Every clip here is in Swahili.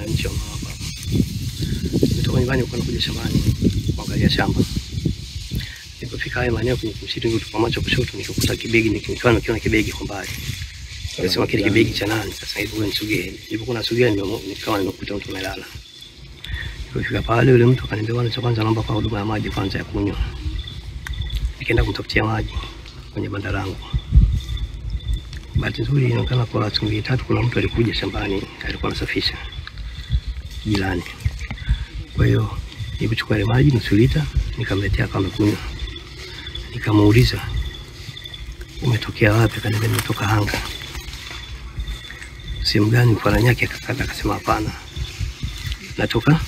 wananchi wa hapa. Kutoka nyumbani kwa kuja shambani kuangalia shamba. Nilipofika haya maeneo kwenye msitu hivi kwa macho kushoto nikakuta kibegi, nikiona kibegi kwa mbali. Nikasema kile kibegi cha nani? Sasa hivi wewe nisogee. Nilipokuwa nasogea nikawa nimekuta mtu amelala. Nilipofika pale yule mtu akaniambia bwana, cha kwanza naomba kwa huduma ya maji kwanza ya kunywa. Nikaenda kumtafutia maji kwenye banda langu. Bahati nzuri inaonekana kwa siku 3 kuna mtu alikuja shambani, alikuwa anasafisha jirani. Kwa hiyo nilichukua ile maji nusu lita nikamletea kama kunywa. Nikamuuliza umetokea wapi? Akaniambia nimetoka Hanga. Sehemu gani? Mfano yake akakata, akasema hapana, natoka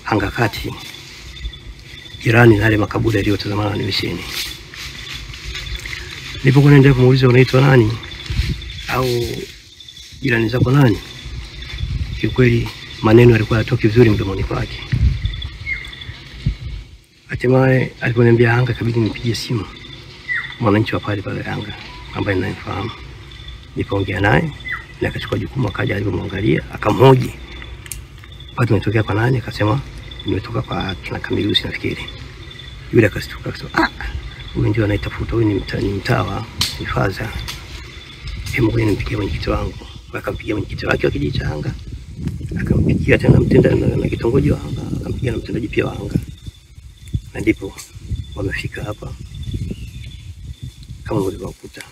Hanga kati, jirani na ile makaburi yaliyotazamana na misheni. Nilipokuwa naendelea kumuuliza unaitwa nani au jirani zako nani, kiukweli maneno yalikuwa yatoki vizuri mdomoni kwake. Hatimaye aliponiambia Hanga, kabidi nipigie simu mwananchi wa pale Hanga ambaye ninamfahamu. Nikaongea naye na akachukua jukumu, akaja alipomwangalia akamhoji, "Watu umetokea kwa nani?" Akasema nimetoka kwa kina Kamilusi nafikiri. Yule akastuka akasema, huyu ndio anaitafuta, huyu ni mtawa hifadha. Hebu ngoja nimpigie mwenyekiti wangu. Akampigia mwenyekiti wake wa kijiji cha Hanga, akampigia tena mtendaji na kitongoji wa Hanga, akampigia na mtendaji pia wa Hanga. Na ndipo wamefika hapa kama ulivyokuta.